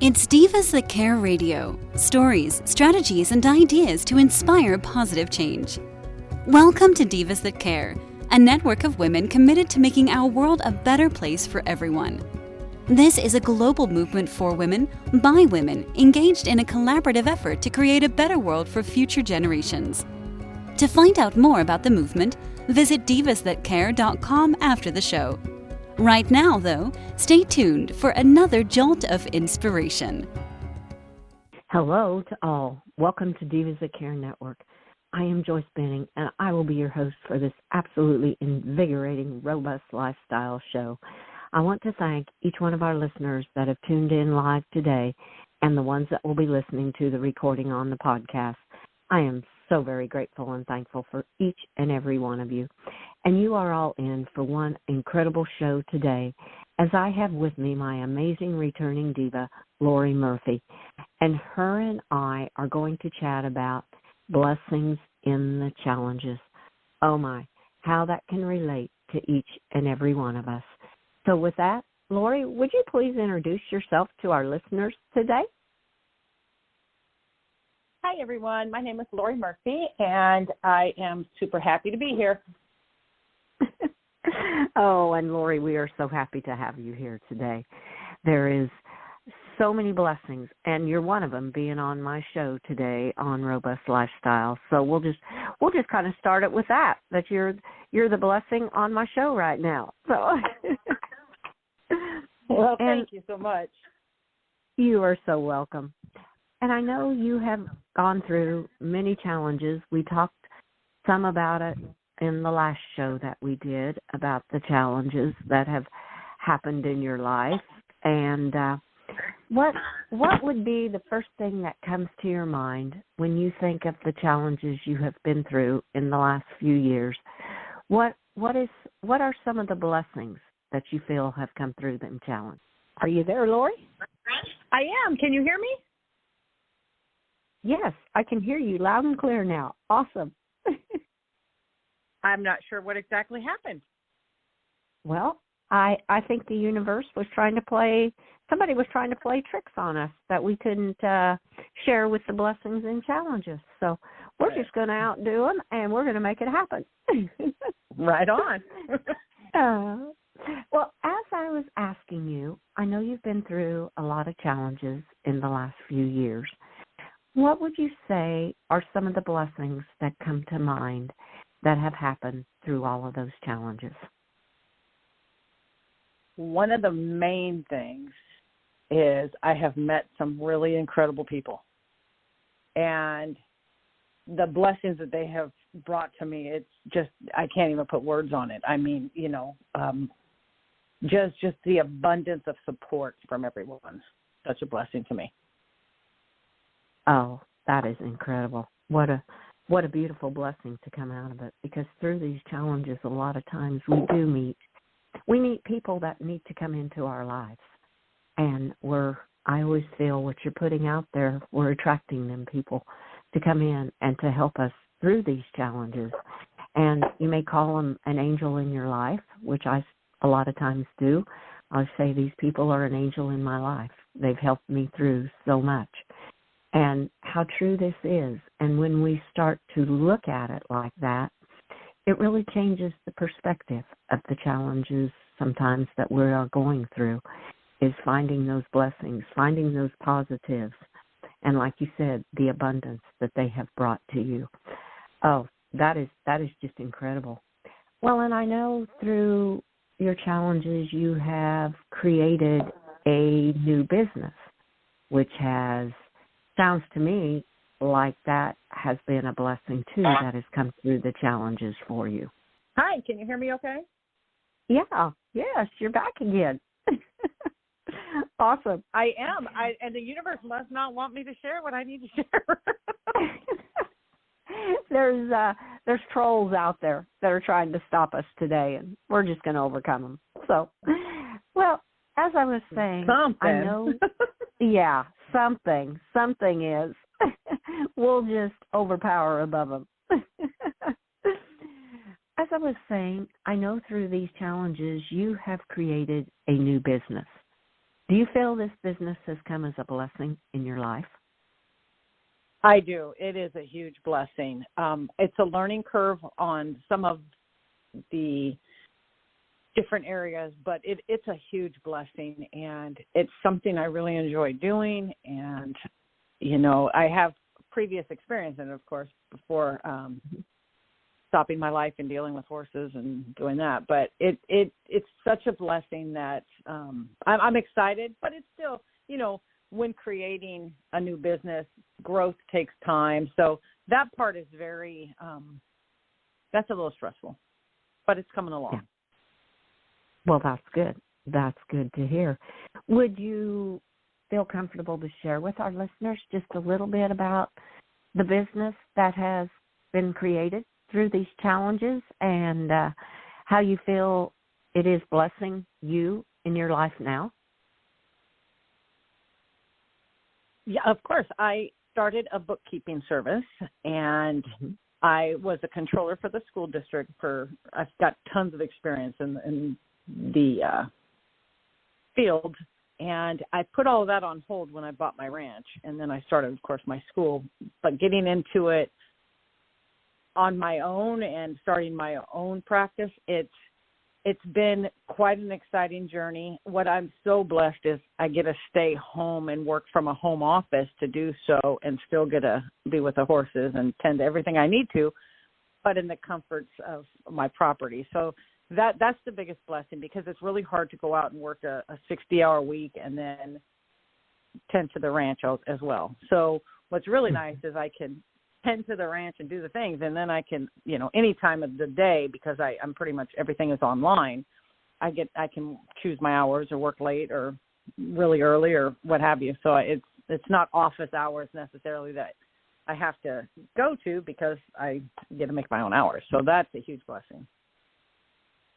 It's Divas That Care Radio. Stories, strategies, and ideas to inspire positive change. Welcome to Divas That Care, a network of women committed to making our world a better place for everyone. This is a global movement for women, by women, engaged in a collaborative effort to create a better world for future generations. To find out more about the movement, visit divasthatcare.com after the show. Right now, though, stay tuned for another jolt of inspiration. Hello to all. Welcome to Divas That Care Network. I am Joyce Benning, and I will be your host for this absolutely invigorating, robust lifestyle show. I want to thank each one of our listeners that have tuned in live today and the ones that will be listening to the recording on the podcast. I am so very grateful and thankful for each and every one of you. And you are all in for one incredible show today, as I have with me my amazing returning diva, Lorie Murphey. And her and I are going to chat about blessings in the challenges. Oh my, how that can relate to each and every one of us. So with that, Lorie, would you please introduce yourself to our listeners today? Hi, everyone. My name is Lorie Murphey, and I am super happy to be here. Oh, and Lorie, we are so happy to have you here today. There is so many blessings, and you're one of them, being on my show today on Robust Lifestyle. So we'll just kind of start it with that you're the blessing on my show right now. So, well, thank you so much. You are so welcome. And I know you have gone through many challenges. We talked some about it in the last show that we did about the challenges that have happened in your life. And what would be the first thing that comes to your mind when you think of the challenges you have been through in the last few years? What are some of the blessings that you feel have come through them challenges? Are you there, Lorie? I am. Can you hear me? Yes, I can hear you loud and clear now. Awesome. I'm not sure what exactly happened. Well, I think the universe was somebody was trying to play tricks on us that we couldn't share with the blessings and challenges. So we're just going to outdo them, and we're going to make it happen. Right on. Well, as I was asking you, I know you've been through a lot of challenges in the last few years. What would you say are some of the blessings that come to mind that have happened through all of those challenges? One of the main things is I have met some really incredible people. And the blessings that they have brought to me, it's just, I can't even put words on it. I mean, just the abundance of support from everyone. Such a blessing to me. Oh, that is incredible. What a beautiful blessing to come out of it, because through these challenges a lot of times we meet people that need to come into our lives, and I always feel what you're putting out there, we're attracting them people to come in and to help us through these challenges. And you may call them an angel in your life, which I a lot of times do. I say these people are an angel in my life. They've helped me through so much. And how true this is. And when we start to look at it like that, it really changes the perspective of the challenges sometimes that we are going through, is finding those blessings, finding those positives, and like you said, the abundance that they have brought to you. Oh, that is just incredible. Well, and I know through your challenges you have created a new business, which sounds to me like that has been a blessing, too, that has come through the challenges for you. Hi, can you hear me okay? Yeah, yes, you're back again. Awesome. I am. And the universe must not want me to share what I need to share. There's trolls out there that are trying to stop us today, and we're just going to overcome them. So, well, as I was saying, I know, yeah, something is. We'll just overpower above them. As I was saying, I know through these challenges you have created a new business. Do you feel this business has come as a blessing in your life? I do. It is a huge blessing. It's a learning curve on some of the different areas, but it's a huge blessing, and it's something I really enjoy doing. And, you know, I have previous experience in it, of course, before stopping my life and dealing with horses and doing that. But it's such a blessing that I'm excited, but it's still, you know, when creating a new business, growth takes time. So that part is very, that's a little stressful, but it's coming along. Yeah. Well, that's good. That's good to hear. Would you feel comfortable to share with our listeners just a little bit about the business that has been created through these challenges and how you feel it is blessing you in your life now? Yeah, of course. I started a bookkeeping service, and I was a controller for the school district I've got tons of experience in the field, and I put all of that on hold when I bought my ranch, and then I started, of course, my school. But getting into it on my own and starting my own practice, it's been quite an exciting journey. What I'm so blessed is I get to stay home and work from a home office to do so and still get to be with the horses and tend to everything I need to, but in the comforts of my property. So that's the biggest blessing, because it's really hard to go out and work a 60-hour week and then tend to the ranch as well. So what's really nice is I can tend to the ranch and do the things, and then I can, you know, any time of the day, because I'm pretty much everything is online, I can choose my hours or work late or really early or what have you. So it's not office hours necessarily that I have to go to, because I get to make my own hours. So that's a huge blessing.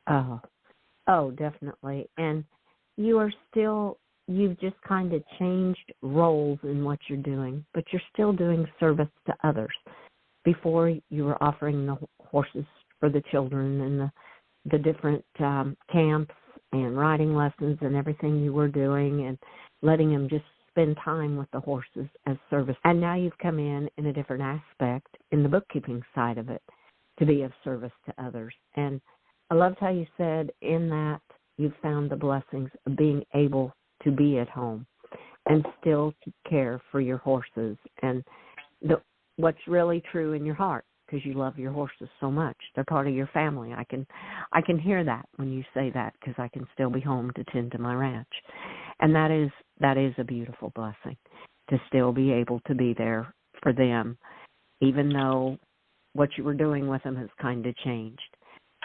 Oh, definitely. And you've just kind of changed roles in what you're doing, but you're still doing service to others. Before, you were offering the horses for the children and the different camps and riding lessons and everything you were doing, and letting them just spend time with the horses as service. And now you've come in a different aspect in the bookkeeping side of it to be of service to others. And I loved how you said in that you've found the blessings of being able to be at home and still to care for your horses, and what's really true in your heart, because you love your horses so much. They're part of your family. I can hear that when you say that, because I can still be home to tend to my ranch. And that is a beautiful blessing, to still be able to be there for them, even though what you were doing with them has kind of changed.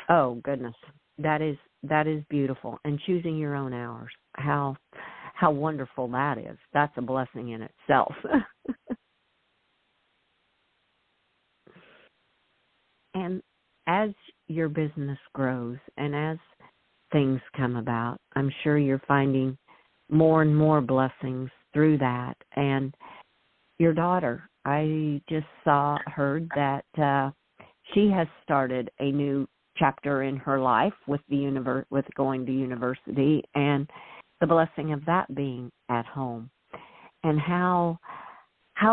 Oh, goodness. That is beautiful. And choosing your own hours, how wonderful that is. That's a blessing in itself. And as your business grows and as things come about, I'm sure you're finding more and more blessings through that. And your daughter, I just heard that she has started a new chapter in her life with with going to university, and the blessing of that being at home. And how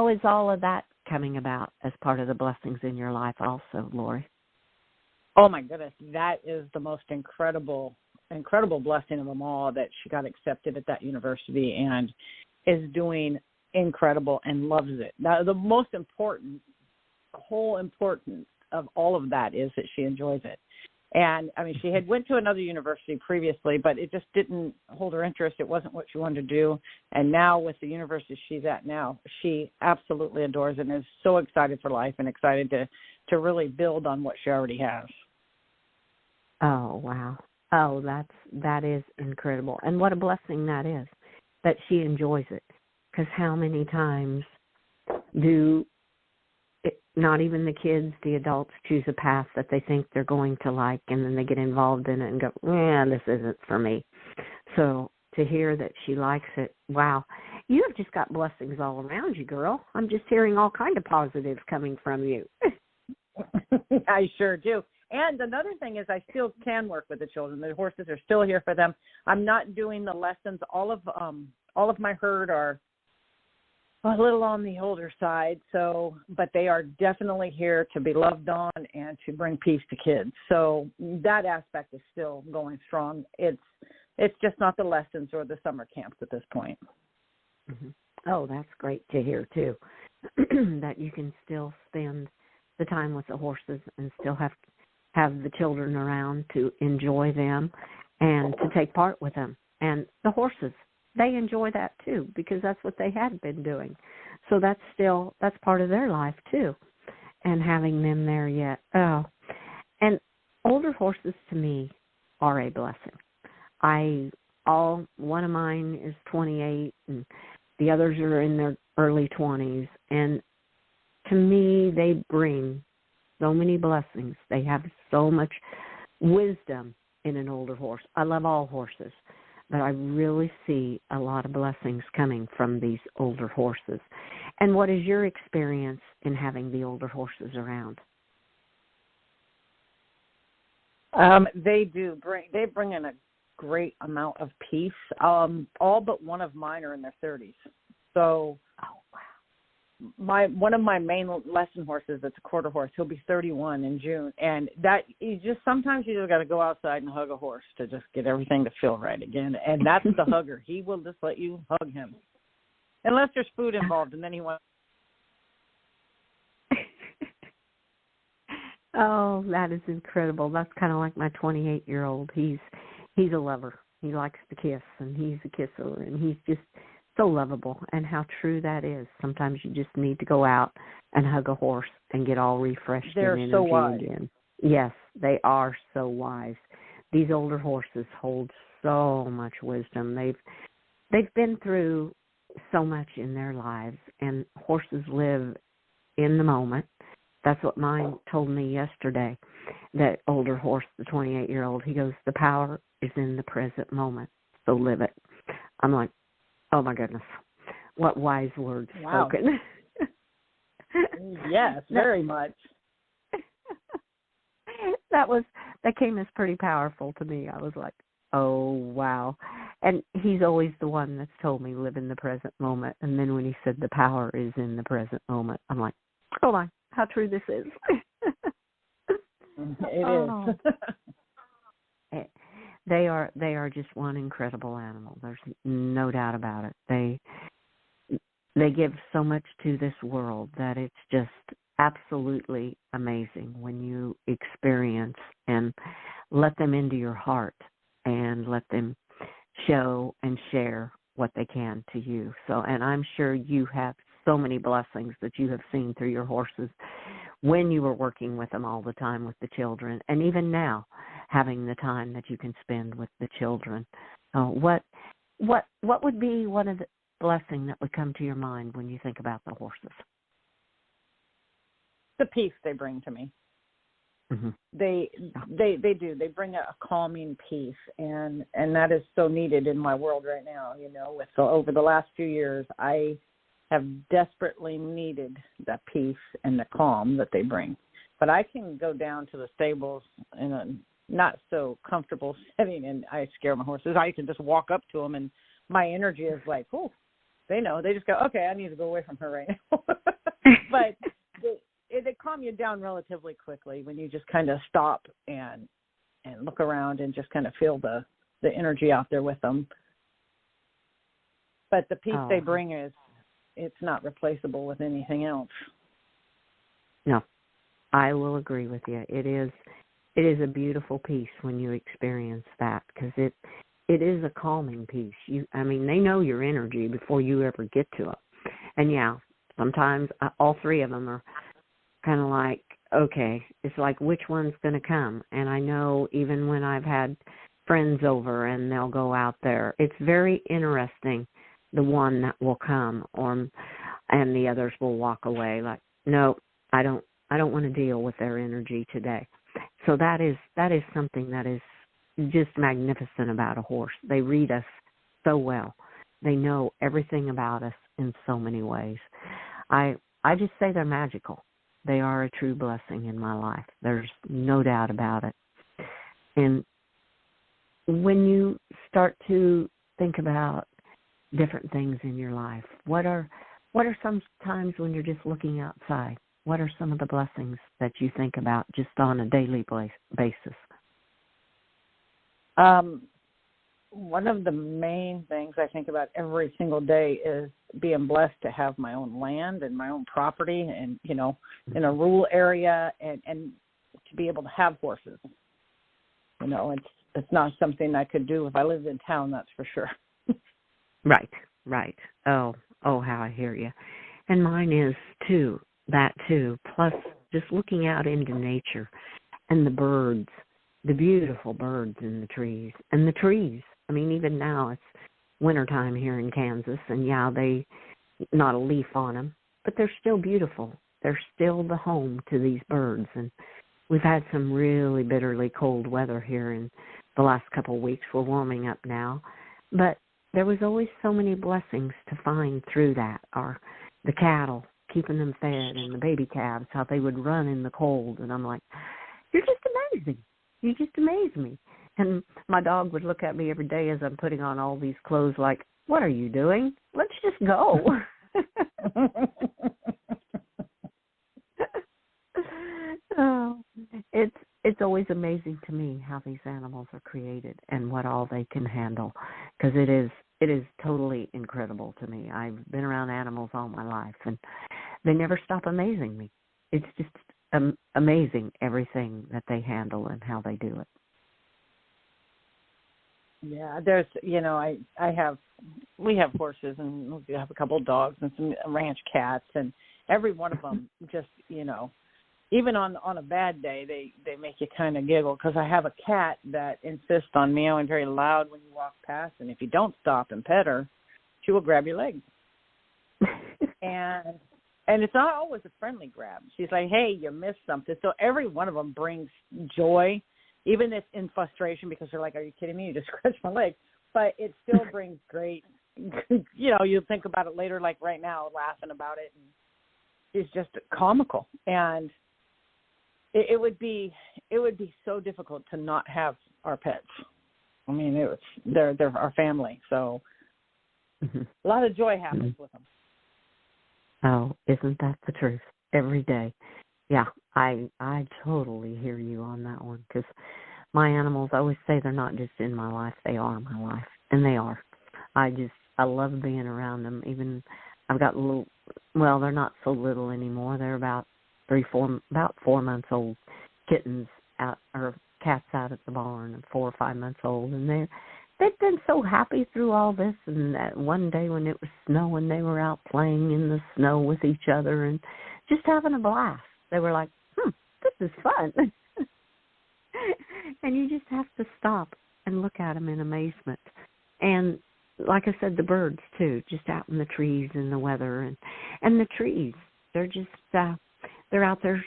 is all of that coming about as part of the blessings in your life also, Lorie? Oh my goodness, that is the most incredible blessing of them all, that she got accepted at that university and is doing incredible and loves it. Now, the most important, whole importance of all of that is that she enjoys it. And I mean, she had went to another university previously, but it just didn't hold her interest. It wasn't what she wanted to do. And now with the university she's at now, she absolutely adores it and is so excited for life and excited to really build on what she already has. Oh, wow. Oh, that is incredible. And what a blessing that is, that she enjoys it. Because how many times do not even the kids, the adults, choose a path that they think they're going to like, and then they get involved in it and go, this isn't for me. So to hear that she likes it, wow. You have just got blessings all around you, girl. I'm just hearing all kind of positives coming from you. I sure do. And another thing is I still can work with the children. The horses are still here for them. I'm not doing the lessons. All of my herd are a little on the older side, but they are definitely here to be loved on and to bring peace to kids. So that aspect is still going strong. It's just not the lessons or the summer camps at this point. Mm-hmm. Oh, that's great to hear too, that you can still spend the time with the horses and still have the children around to enjoy them and to take part with them. And the horses, they enjoy that too, because that's what they had been doing. So that's part of their life too, and having them there yet. Oh, and older horses to me are a blessing. One of mine is 28, and the others are in their early 20s, and to me, they bring so many blessings. They have so much wisdom in an older horse. I love all horses, but I really see a lot of blessings coming from these older horses. And what is your experience in having the older horses around? They bring in a great amount of peace. All but one of mine are in their 30s. So, one of my main lesson horses, that's a quarter horse, he'll be 31 in June, and sometimes you just got to go outside and hug a horse to just get everything to feel right again, and that's the hugger. He will just let you hug him, unless there's food involved, and then he wants. Oh, that is incredible. That's kind of like my 28-year-old. He's a lover. He likes to kiss, and he's a kisser, and he's just so lovable. And how true that is. Sometimes you just need to go out and hug a horse and get all refreshed They're and energy so wise. again. Yes, they are so wise. These older horses hold so much wisdom. They've been through so much in their lives, and horses live in the moment. That's what mine told me yesterday, that older horse, the 28-year-old, he goes, the power is in the present moment, so live it. I'm like, oh, my goodness, what wise words spoken. Yes, very much. That came as pretty powerful to me. I was like, oh, wow. And he's always the one that's told me live in the present moment. And then when he said the power is in the present moment, I'm like, oh, my, how true this is. It is. They are just one incredible animal. There's no doubt about it. They give so much to this world that it's just absolutely amazing when you experience and let them into your heart and let them show and share what they can to you. So, and I'm sure you have so many blessings that you have seen through your horses when you were working with them all the time with the children, and even now having the time that you can spend with the children. What would be one of the blessings that would come to your mind when you think about the horses? The peace they bring to me. Mm-hmm. They do. They bring a calming peace, and that is so needed in my world right now. Over the last few years, I have desperately needed the peace and the calm that they bring. But I can go down to the stables in a not so comfortable setting, and I scare my horses. I can just walk up to them, and my energy is like, oh, they know. They just go, okay, I need to go away from her right now. But they calm you down relatively quickly when you just kind of stop and look around and just kind of feel the energy out there with them. But the peace they bring it's not replaceable with anything else. No, I will agree with you. It is a beautiful peace when you experience that, because it is a calming peace. They know your energy before you ever get to it. And yeah, sometimes all three of them are kind of like, okay, it's like which one's going to come? And I know even when I've had friends over and they'll go out there, it's very interesting, the one that will come, and the others will walk away like, no, I don't want to deal with their energy today. So that is something that is just magnificent about a horse. They read us so well. They know everything about us in so many ways. I just say they're magical. They are a true blessing in my life. There's no doubt about it. And when you start to think about different things in your life, what are some times when you're just looking outside? What are some of the blessings that you think about just on a daily basis? One of the main things I think about every single day is being blessed to have my own land and my own property and, in a rural area and to be able to have horses. It's not something I could do if I lived in town, that's for sure. Right. Oh, how I hear you. And mine is that too. Plus just looking out into nature and the birds, the beautiful birds in the trees. And the trees, I mean, even now it's wintertime here in Kansas, and they not a leaf on them, but they're still beautiful. They're still the home to these birds. And we've had some really bitterly cold weather here in the last couple of weeks. We're warming up now. But there was always so many blessings to find through that. The cattle, keeping them fed, and the baby calves, how they would run in the cold. And I'm like, you're just amazing. You just amaze me. And my dog would look at me every day as I'm putting on all these clothes like, what are you doing? Let's just go. It's always amazing to me how these animals are created and what all they can handle, because it is totally incredible to me. I've been around animals all my life, and they never stop amazing me. It's just amazing everything that they handle and how they do it. Yeah, there's, we have horses, and we have a couple of dogs and some ranch cats, and every one of them just, even on a bad day, they make you kind of giggle, because I have a cat that insists on meowing very loud when you walk past, and if you don't stop and pet her, she will grab your leg. And it's not always a friendly grab. She's like, hey, you missed something. So every one of them brings joy, even if in frustration, because they're like, are you kidding me? You just scratched my leg. But it still brings great, you think about it later, like right now, laughing about it. And it's just comical. And it would be so difficult to not have our pets. I mean, they're our family. So a lot of joy happens with them. Oh, isn't that the truth? Every day. Yeah, I totally hear you on that one, because my animals, I always say they're not just in my life, they are my life, and they are. I love being around them. Even I've got they're not so little anymore. They're about 4 months old kittens cats out at the barn, and 4 or 5 months old, and they've been so happy through all this. And that one day when it was snowing, they were out playing in the snow with each other and just having a blast. They were like, this is fun. And you just have to stop and look at them in amazement. And like I said, the birds too, just out in the trees in the weather. And the trees, they're just, they're out there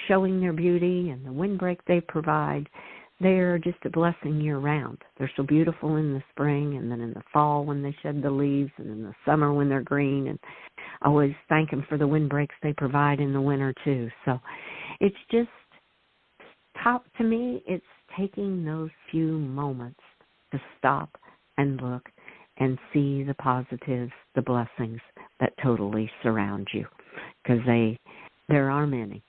showing their beauty, and the windbreak they provide. They're just a blessing year-round. They're so beautiful in the spring, and then in the fall when they shed the leaves, and in the summer when they're green. And I always thank them for the windbreaks they provide in the winter, too. So it's just, to me, it's taking those few moments to stop and look and see the positives, the blessings that totally surround you, because there are many.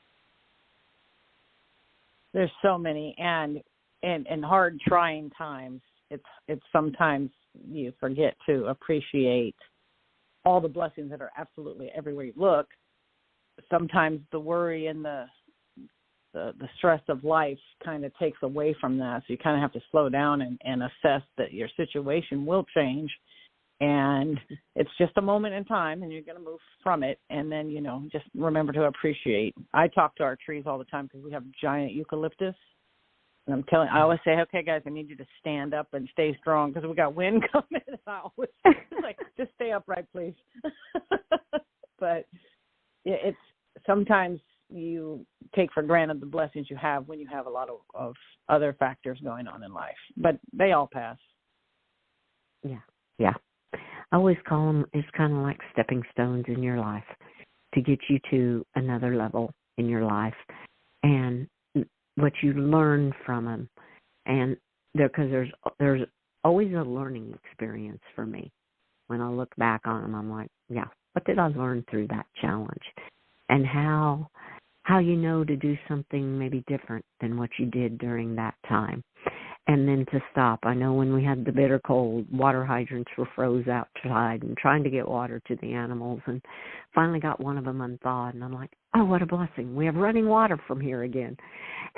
There's so many, and in hard, trying times, it's sometimes you forget to appreciate all the blessings that are absolutely everywhere you look. Sometimes the worry and the stress of life kind of takes away from that, so you kind of have to slow down and assess that your situation will change, and it's just a moment in time, and you're going to move from it, and then, just remember to appreciate. I talk to our trees all the time because we have giant eucalyptus. And I always say, okay, guys, I need you to stand up and stay strong because we got wind coming. And I always like, just stay upright, please. But it's sometimes you take for granted the blessings you have when you have a lot of other factors going on in life. But they all pass. Yeah. I always call them, it's kind of like stepping stones in your life to get you to another level in your life and what you learn from them. And because there's always a learning experience for me. When I look back on them, I'm like, yeah, what did I learn through that challenge? And how you know to do something maybe different than what you did during that time. And then to stop. I know when we had the bitter cold, water hydrants were froze outside and trying to get water to the animals, and finally got one of them unthawed. And I'm like, oh, what a blessing. We have running water from here again.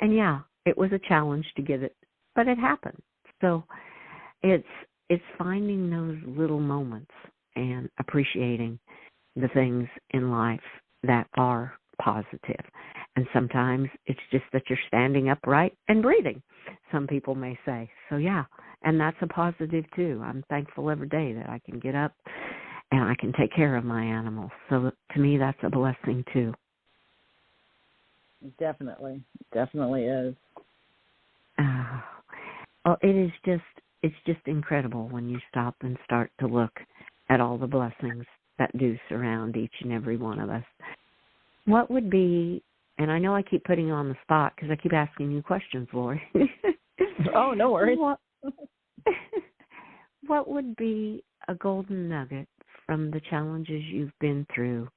And yeah, it was a challenge to get it, but it happened. So it's finding those little moments and appreciating the things in life that are positive. And sometimes it's just that you're standing upright and breathing, some people may say. So, yeah, and that's a positive, too. I'm thankful every day that I can get up and I can take care of my animals. So, to me, that's a blessing, too. Definitely is. Well, it's just incredible when you stop and start to look at all the blessings that do surround each and every one of us. What would be, and I know I keep putting you on the spot because I keep asking you questions, Lorie. Oh, no worries. What would be a golden nugget from the challenges you've been through,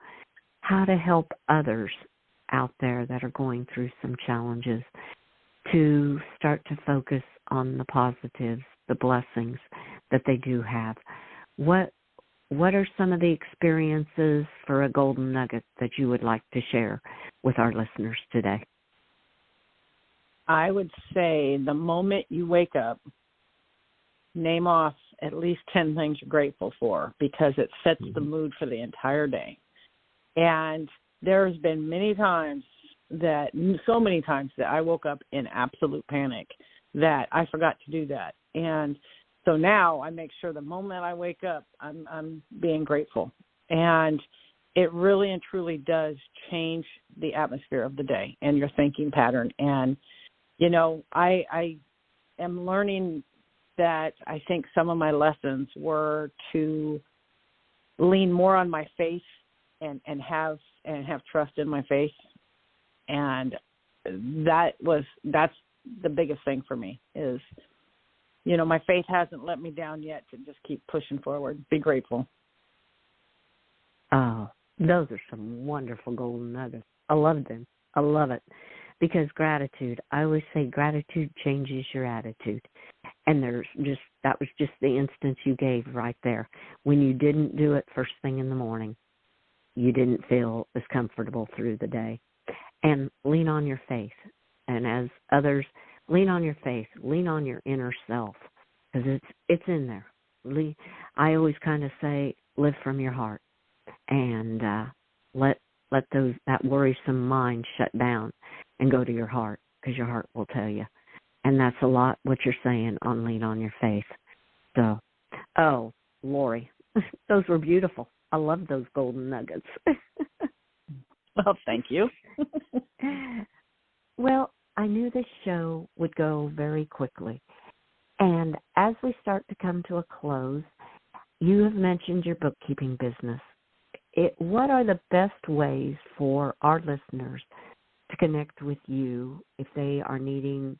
how to help others out there that are going through some challenges to start to focus on the positives, the blessings that they do have? What are some of the experiences for a golden nugget that you would like to share with our listeners today? I would say the moment you wake up, name off at least 10 things you're grateful for, because it sets the mood for the entire day. And there's been so many times that I woke up in absolute panic that I forgot to do that. And so now I make sure the moment I wake up, I'm being grateful. And it really and truly does change the atmosphere of the day and your thinking pattern. And, you know, I am learning that I think some of my lessons were to lean more on my faith and have trust in my faith. And that's the biggest thing for me is, you know, my faith hasn't let me down yet, to just keep pushing forward. Be grateful. Oh, those are some wonderful golden nuggets. I love them. I love it. Because gratitude, I always say gratitude changes your attitude. And that was just the instance you gave right there. When you didn't do it first thing in the morning, you didn't feel as comfortable through the day. And lean on your faith. And as others, lean on your faith. Lean on your inner self, because it's in there. I always kind of say, live from your heart, and let that worrisome mind shut down and go to your heart, because your heart will tell you. And that's a lot what you're saying on lean on your faith. So, oh, Lorie, those were beautiful. I love those golden nuggets. Well, thank you. Well, I knew this show would go very quickly. And as we start to come to a close, you have mentioned your bookkeeping business. What are the best ways for our listeners to connect with you if they are needing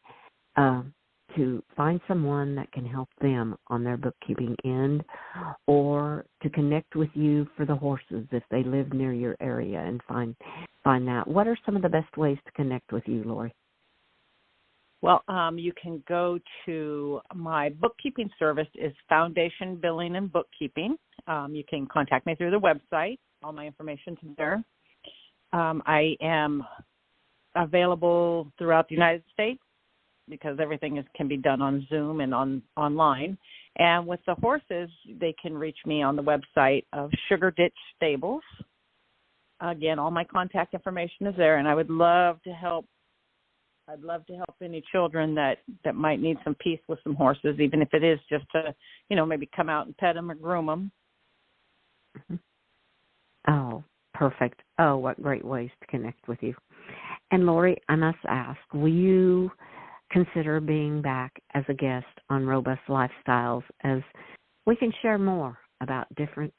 to find someone that can help them on their bookkeeping end, or to connect with you for the horses if they live near your area and find that? What are some of the best ways to connect with you, Lorie? Well, you can go to my bookkeeping service is Foundation Billing and Bookkeeping. You can contact me through the website. All my information's there. I am available throughout the United States because everything can be done on Zoom and online. And with the horses, they can reach me on the website of Sugar Ditch Stables. Again, all my contact information is there, and I would love to help. I'd love to help any children that might need some peace with some horses, even if it is just to, maybe come out and pet them or groom them. Oh, perfect. Oh, what great ways to connect with you. And Lorie, I must ask, will you consider being back as a guest on Robust Lifestyles, as we can share more about different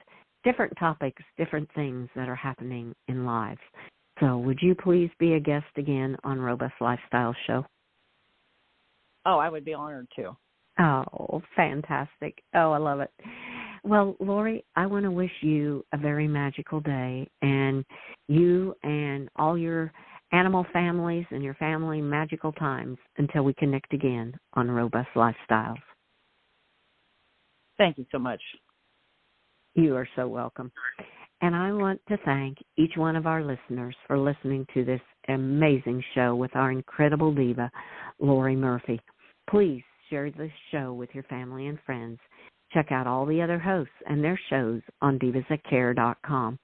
topics, different things that are happening in lives So would you please be a guest again on Robust Lifestyle Show? Oh, I would be honored to. Oh, fantastic. Oh, I love it. Well, Lorie, I want to wish you a very magical day, and you and all your animal families and your family magical times until we connect again on Robust Lifestyles. Thank you so much. You are so welcome. And I want to thank each one of our listeners for listening to this amazing show with our incredible diva, Lorie Murphey. Please share this show with your family and friends. Check out all the other hosts and their shows on divasthatcare.com.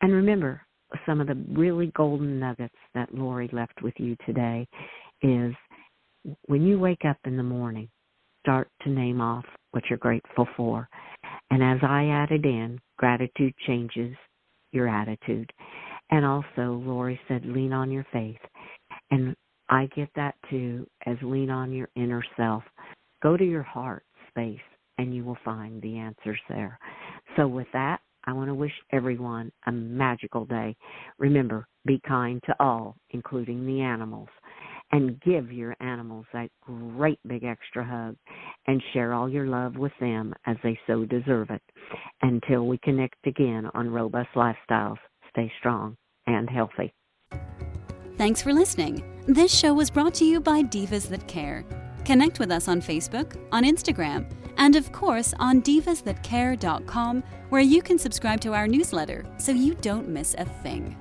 And remember, some of the really golden nuggets that Lorie left with you today is when you wake up in the morning, start to name off what you're grateful for. And as I added in, gratitude changes your attitude. And also, Lorie said, lean on your faith. And I get that too, as lean on your inner self. Go to your heart space, and you will find the answers there. So with that, I want to wish everyone a magical day. Remember, be kind to all, including the animals. And give your animals that great big extra hug and share all your love with them as they so deserve it. Until we connect again on Robust Lifestyles, stay strong and healthy. Thanks for listening. This show was brought to you by Divas That Care. Connect with us on Facebook, on Instagram, and of course on divasthatcare.com, where you can subscribe to our newsletter so you don't miss a thing.